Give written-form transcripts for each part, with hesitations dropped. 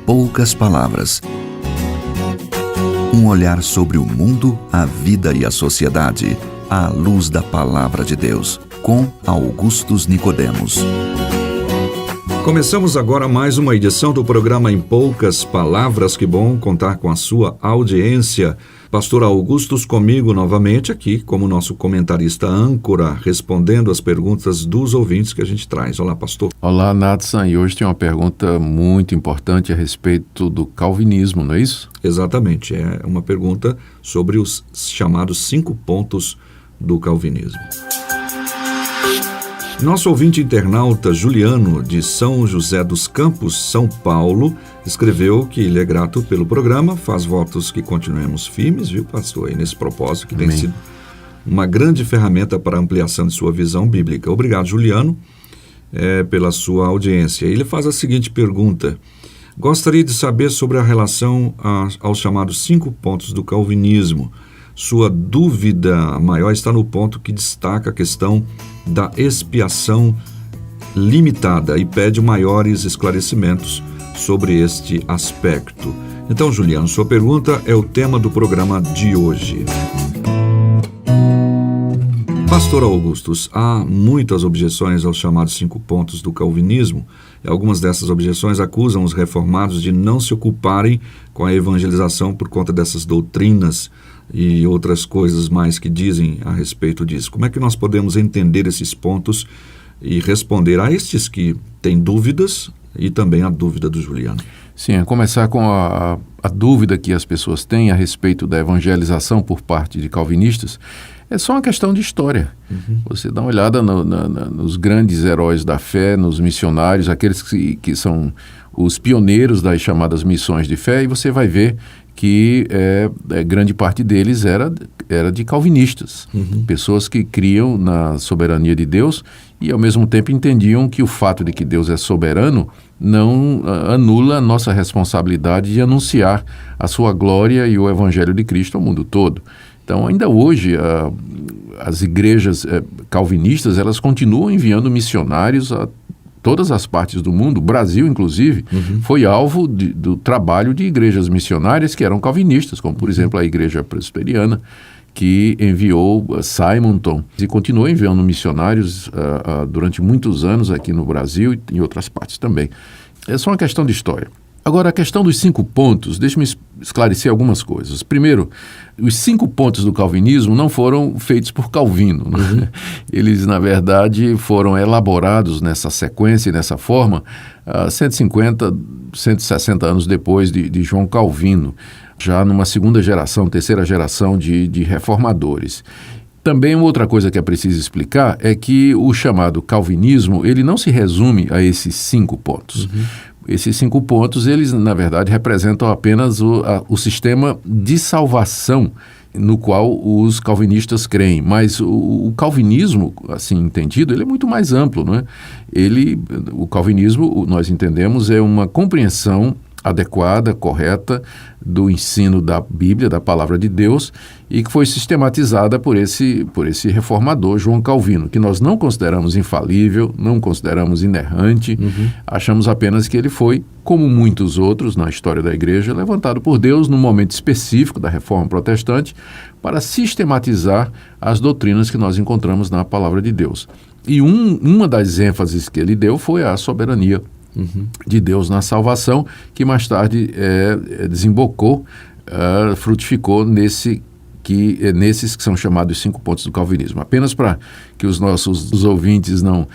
poucas palavras. Um olhar sobre o mundo, a vida e a sociedade, à luz da Palavra de Deus, com Augustus Nicodemos. Começamos agora mais uma edição do programa Em Poucas Palavras. Que bom contar com a sua audiência. Pastor Augustus comigo novamente aqui, como nosso comentarista âncora, respondendo as perguntas dos ouvintes que a gente traz. Olá, pastor. Olá, Natsan. E hoje tem uma pergunta muito importante a respeito do calvinismo, não é isso? Exatamente. É uma pergunta sobre os chamados 5 pontos do calvinismo. Nosso ouvinte internauta Juliano, de São José dos Campos, São Paulo, escreveu que ele é grato pelo programa, faz votos que continuemos firmes, viu, pastor, aí nesse propósito, que Amém. Tem sido uma grande ferramenta para a ampliação de sua visão bíblica. Obrigado, Juliano, pela sua audiência. Ele faz a seguinte pergunta: gostaria de saber sobre a relação aos chamados 5 pontos do calvinismo. Sua dúvida maior está no ponto que destaca a questão da expiação limitada e pede maiores esclarecimentos sobre este aspecto. Então, Juliano, sua pergunta é o tema do programa de hoje. Pastor Augustus, há muitas objeções aos chamados 5 pontos do calvinismo, e algumas dessas objeções acusam os reformados de não se ocuparem com a evangelização por conta dessas doutrinas e outras coisas mais que dizem a respeito disso. Como é que nós podemos entender esses pontos e responder a estes que têm dúvidas e também a dúvida do Juliano? Sim, a começar com a dúvida que as pessoas têm a respeito da evangelização por parte de calvinistas. É só uma questão de história. Você dá uma olhada nos grandes heróis da fé, nos missionários, aqueles que são os pioneiros das chamadas missões de fé, e você vai ver que grande parte deles era de calvinistas, pessoas que criam na soberania de Deus e ao mesmo tempo entendiam que o fato de que Deus é soberano não anula a nossa responsabilidade de anunciar a sua glória e o evangelho de Cristo ao mundo todo. Então, ainda hoje, as igrejas calvinistas, elas continuam enviando missionários a todas as partes do mundo. O Brasil, inclusive, foi alvo do trabalho de igrejas missionárias que eram calvinistas, como, por exemplo, a Igreja Presbiteriana, que enviou Simonton e continuou enviando missionários durante muitos anos aqui no Brasil e em outras partes também. É só uma questão de história. Agora, a questão dos 5 pontos, deixe-me esclarecer algumas coisas. Primeiro, os 5 pontos do calvinismo não foram feitos por Calvino. Né? Eles, na verdade, foram elaborados nessa sequência e nessa forma 150, 160 anos depois de João Calvino, já numa segunda geração, terceira geração de reformadores. Também uma outra coisa que é preciso explicar é que o chamado calvinismo, ele não se resume a esses 5 pontos. Esses 5 pontos, eles, na verdade, representam apenas o sistema de salvação no qual os calvinistas creem. Mas o calvinismo, assim entendido, ele é muito mais amplo, não é? O calvinismo, nós entendemos, é uma compreensão adequada, correta do ensino da Bíblia, da Palavra de Deus, e que foi sistematizada por esse reformador João Calvino, que nós não consideramos infalível, não consideramos inerrante, achamos apenas que ele foi, como muitos outros na história da igreja, levantado por Deus num momento específico da Reforma Protestante para sistematizar as doutrinas que nós encontramos na Palavra de Deus. E uma das ênfases que ele deu foi a soberania de Deus na salvação, que mais tarde desembocou, frutificou nesses que são chamados 5 pontos do calvinismo. Apenas para que os nossos ouvintes não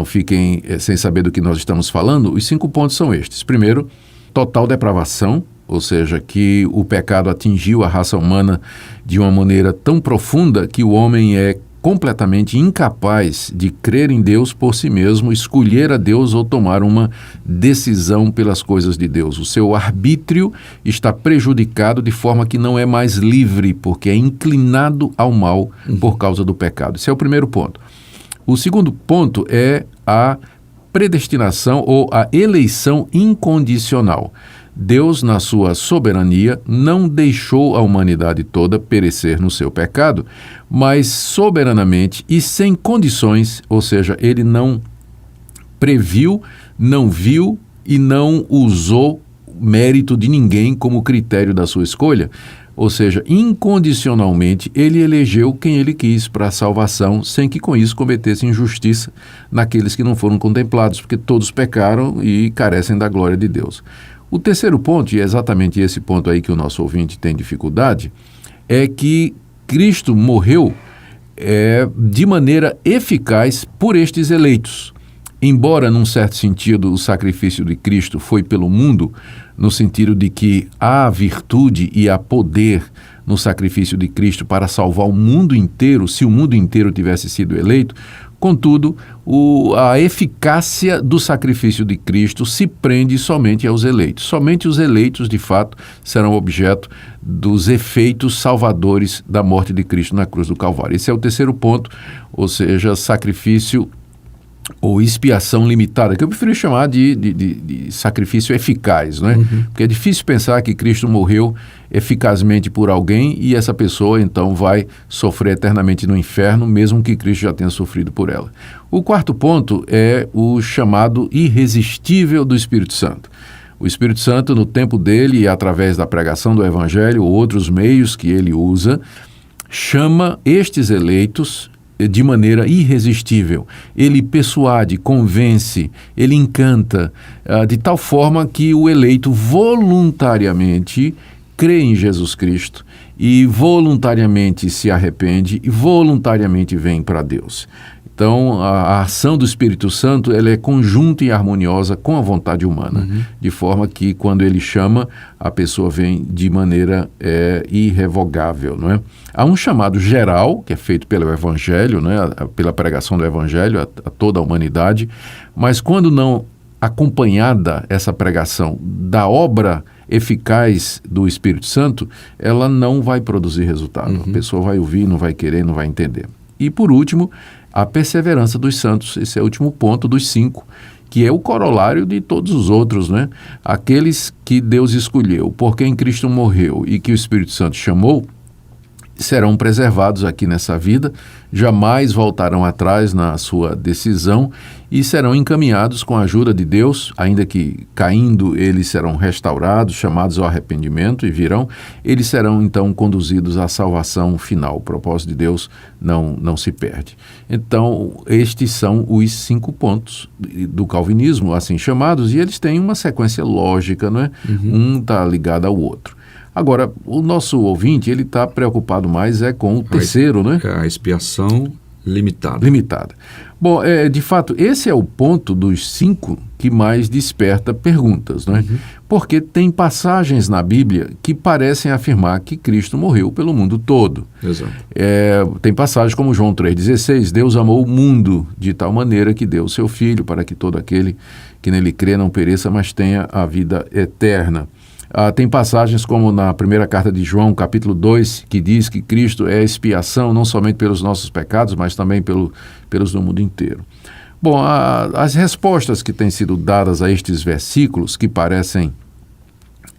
fiquem sem saber do que nós estamos falando, os 5 pontos são estes. Primeiro, total depravação, ou seja, que o pecado atingiu a raça humana de uma maneira tão profunda que o homem é completamente incapaz de crer em Deus por si mesmo, escolher a Deus ou tomar uma decisão pelas coisas de Deus. O seu arbítrio está prejudicado de forma que não é mais livre, porque é inclinado ao mal por causa do pecado. Esse é o primeiro ponto. O segundo ponto é a predestinação ou a eleição incondicional. Deus, na sua soberania, não deixou a humanidade toda perecer no seu pecado, mas soberanamente e sem condições, ou seja, ele não previu, não viu e não usou mérito de ninguém como critério da sua escolha. Ou seja, incondicionalmente, ele elegeu quem ele quis para a salvação, sem que com isso cometesse injustiça naqueles que não foram contemplados, porque todos pecaram e carecem da glória de Deus. O terceiro ponto, e é exatamente esse ponto aí que o nosso ouvinte tem dificuldade, é que Cristo morreu de maneira eficaz por estes eleitos. Embora, num certo sentido, o sacrifício de Cristo foi pelo mundo, no sentido de que há virtude e há poder no sacrifício de Cristo para salvar o mundo inteiro, se o mundo inteiro tivesse sido eleito, contudo, a eficácia do sacrifício de Cristo se prende somente aos eleitos. Somente os eleitos, de fato, serão objeto dos efeitos salvadores da morte de Cristo na cruz do Calvário. Esse é o terceiro ponto, ou seja, sacrifício ou expiação limitada, que eu prefiro chamar de sacrifício eficaz, não é? Porque é difícil pensar que Cristo morreu eficazmente por alguém e essa pessoa então vai sofrer eternamente no inferno, mesmo que Cristo já tenha sofrido por ela. O quarto ponto é o chamado irresistível do Espírito Santo. O Espírito Santo, no tempo dele e através da pregação do Evangelho ou outros meios que ele usa, chama estes eleitos de maneira irresistível. Ele persuade, convence, ele encanta, de tal forma que o eleito voluntariamente crê em Jesus Cristo e voluntariamente se arrepende e voluntariamente vem para Deus. Então, a ação do Espírito Santo ela é conjunta e harmoniosa com a vontade humana, de forma que, quando ele chama, a pessoa vem de maneira irrevogável, não é? Há um chamado geral, que é feito pelo Evangelho, né, pela pregação do Evangelho a toda a humanidade, mas quando não acompanhada essa pregação da obra eficaz do Espírito Santo, ela não vai produzir resultado. A pessoa vai ouvir, não vai querer, não vai entender. E, por último, a perseverança dos santos. Esse é o último ponto dos 5, que é o corolário de todos os outros, né? Aqueles que Deus escolheu, por quem Cristo morreu e que o Espírito Santo chamou, serão preservados aqui nessa vida, jamais voltarão atrás na sua decisão e serão encaminhados com a ajuda de Deus, ainda que caindo eles serão restaurados, chamados ao arrependimento e virão, eles serão então conduzidos à salvação final. O propósito de Deus não se perde. Então, estes são os 5 pontos do calvinismo, assim chamados, e eles têm uma sequência lógica, não é? Um está ligado ao outro. Agora, o nosso ouvinte, ele está preocupado mais com o terceiro, né? A expiação limitada. Limitada. Bom, de fato, esse é o ponto dos 5 que mais desperta perguntas, não é? Porque tem passagens na Bíblia que parecem afirmar que Cristo morreu pelo mundo todo. Exato. Tem passagens como João 3,16, Deus amou o mundo de tal maneira que deu o seu Filho para que todo aquele que nele crê não pereça, mas tenha a vida eterna. Tem passagens como na primeira carta de João, capítulo 2, que diz que Cristo é a expiação não somente pelos nossos pecados, mas também pelos do mundo inteiro. Bom, as respostas que têm sido dadas a estes versículos, que parecem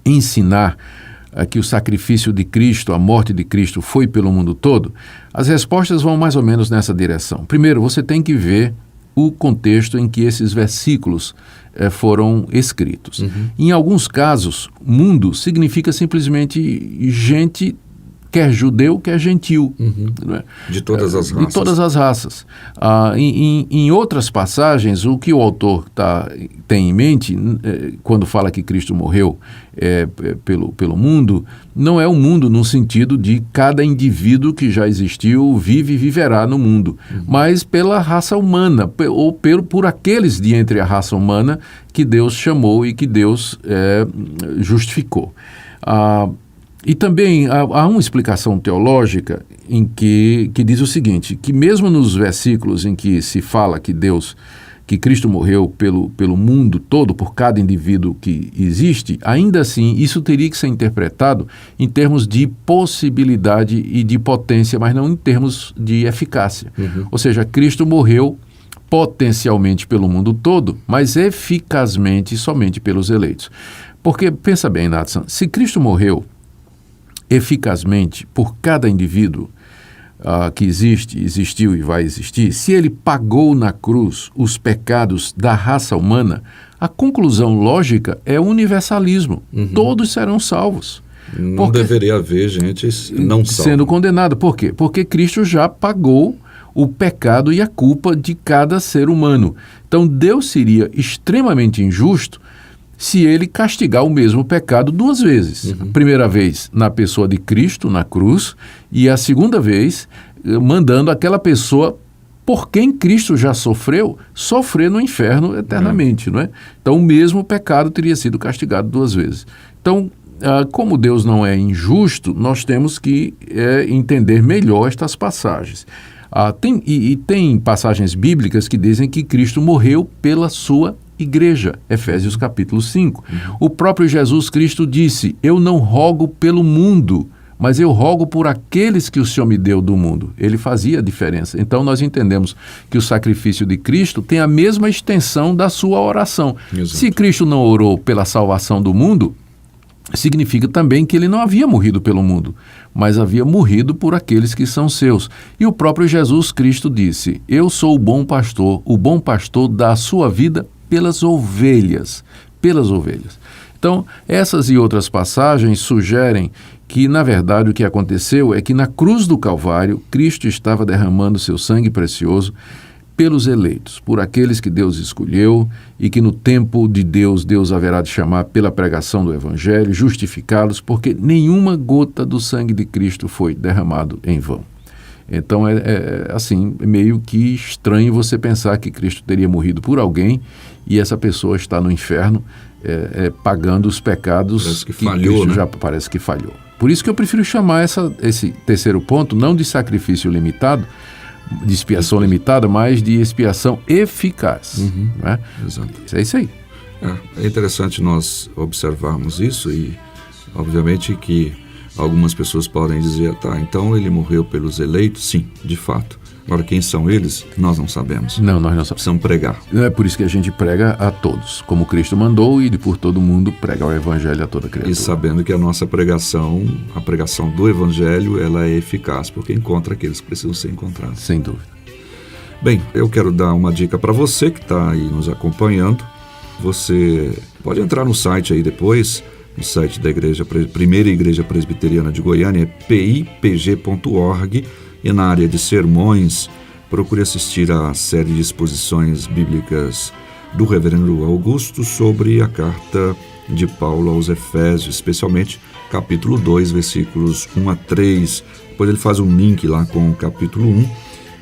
ensinar que o sacrifício de Cristo, a morte de Cristo foi pelo mundo todo, as respostas vão mais ou menos nessa direção. Primeiro, você tem que ver o contexto em que esses versículos foram escritos. Em alguns casos, mundo significa simplesmente gente, quer judeu, quer gentil. Não é? De todas as raças. De todas as raças. Em outras passagens, o que o autor tem em mente, quando fala que Cristo morreu pelo mundo, não é o mundo no sentido de cada indivíduo que já existiu, vive e viverá no mundo, mas pela raça humana, ou por aqueles de entre a raça humana que Deus chamou e que Deus justificou. E também há uma explicação teológica em que diz o seguinte, que mesmo nos versículos em que se fala que Cristo morreu pelo mundo todo, por cada indivíduo que existe, ainda assim isso teria que ser interpretado em termos de possibilidade e de potência, mas não em termos de eficácia. Ou seja, Cristo morreu potencialmente pelo mundo todo, mas eficazmente somente pelos eleitos. Porque, pensa bem, Nathan, se Cristo morreu eficazmente por cada indivíduo, que existiu e vai existir, se ele pagou na cruz os pecados da raça humana, a conclusão lógica é o universalismo. Todos serão salvos. Não deveria haver gente não salva. Sendo condenado. Por quê? Porque Cristo já pagou o pecado e a culpa de cada ser humano. Então Deus seria extremamente injusto se ele castigar o mesmo pecado 2 vezes. A primeira vez na pessoa de Cristo, na cruz, e a segunda vez mandando aquela pessoa por quem Cristo já sofreu, sofrer no inferno eternamente. Não é? Então o mesmo pecado teria sido castigado 2 vezes. Então, como Deus não é injusto, nós temos que entender melhor estas passagens. Tem passagens bíblicas que dizem que Cristo morreu pela sua igreja, Efésios capítulo 5. O próprio Jesus Cristo disse: eu não rogo pelo mundo, mas eu rogo por aqueles que o Senhor me deu do mundo. Ele fazia a diferença. Então nós entendemos que o sacrifício de Cristo tem a mesma extensão da sua oração. Exato. Se Cristo não orou pela salvação do mundo, significa também que ele não havia morrido pelo mundo, mas havia morrido por aqueles que são seus. E o próprio Jesus Cristo disse: eu sou o bom pastor dá a sua vida pelas ovelhas. Então, essas e outras passagens sugerem que, na verdade, o que aconteceu é que na cruz do Calvário, Cristo estava derramando seu sangue precioso pelos eleitos, por aqueles que Deus escolheu e que no tempo de Deus haverá de chamar pela pregação do Evangelho, justificá-los, porque nenhuma gota do sangue de Cristo foi derramado em vão. Então assim, meio que estranho você pensar que Cristo teria morrido por alguém e essa pessoa está no inferno pagando os pecados. Parece que falhou, Cristo, né? já parece que falhou. Por isso que eu prefiro chamar esse terceiro ponto não de sacrifício limitado, de expiação limitada, mas de expiação eficaz. Né? Exato. É isso aí. É interessante nós observarmos isso e, obviamente, que algumas pessoas podem dizer, então ele morreu pelos eleitos? Sim, de fato. Agora, quem são eles? Nós não sabemos. Não, nós não sabemos. Precisamos pregar. É por isso que a gente prega a todos, como Cristo mandou, e por todo mundo pregar o Evangelho a toda criatura. E sabendo que a nossa pregação, a pregação do Evangelho, ela é eficaz, porque encontra aqueles que precisam ser encontrados. Sem dúvida. Bem, eu quero dar uma dica para você que está aí nos acompanhando. Você pode entrar no site aí depois, no site da Primeira Igreja Presbiteriana de Goiânia, é pipg.org, e na área de sermões, procure assistir à série de exposições bíblicas do Reverendo Augusto sobre a carta de Paulo aos Efésios, especialmente capítulo 2, versículos 1 a 3. Depois ele faz um link lá com o capítulo 1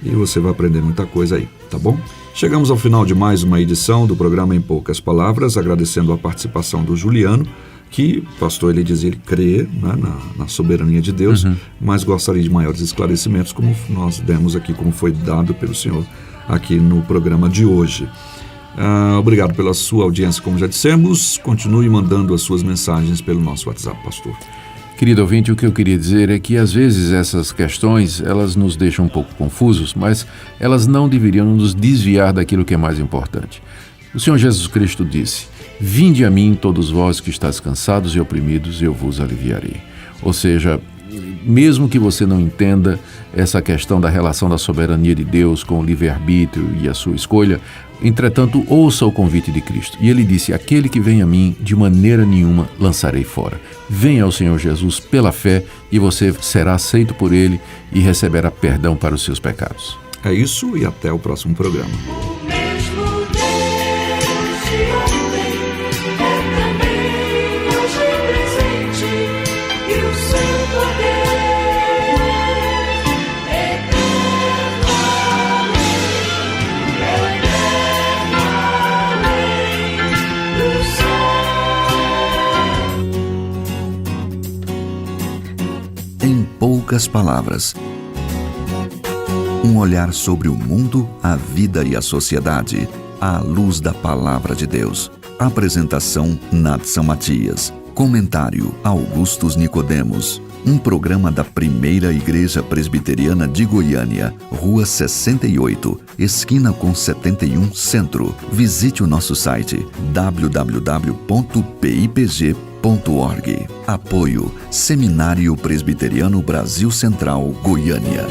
e você vai aprender muita coisa aí, tá bom? Chegamos ao final de mais uma edição do programa Em Poucas Palavras, agradecendo a participação do Juliano, que, pastor, ele diz, ele crê, né, na soberania de Deus, mas gostaria de maiores esclarecimentos, como nós demos aqui, como foi dado pelo senhor aqui no programa de hoje. Obrigado pela sua audiência, como já dissemos. Continue mandando as suas mensagens pelo nosso WhatsApp, pastor. Querido ouvinte, o que eu queria dizer é que às vezes essas questões, elas nos deixam um pouco confusos, mas elas não deveriam nos desviar daquilo que é mais importante. O Senhor Jesus Cristo disse: vinde a mim todos vós que estáis cansados e oprimidos, e eu vos aliviarei. Ou seja, mesmo que você não entenda essa questão da relação da soberania de Deus com o livre-arbítrio e a sua escolha, entretanto, ouça o convite de Cristo. E ele disse: aquele que vem a mim, de maneira nenhuma lançarei fora. Venha ao Senhor Jesus pela fé e você será aceito por ele e receberá perdão para os seus pecados. É isso, e até o próximo programa. Em poucas palavras. Um olhar sobre o mundo, a vida e a sociedade, à luz da Palavra de Deus. Apresentação, Nadson Matias. Comentário, Augustus Nicodemos. Um programa da Primeira Igreja Presbiteriana de Goiânia, Rua 68, esquina com 71, Centro. Visite o nosso site www.pipg.org. Apoio Seminário Presbiteriano Brasil Central, Goiânia.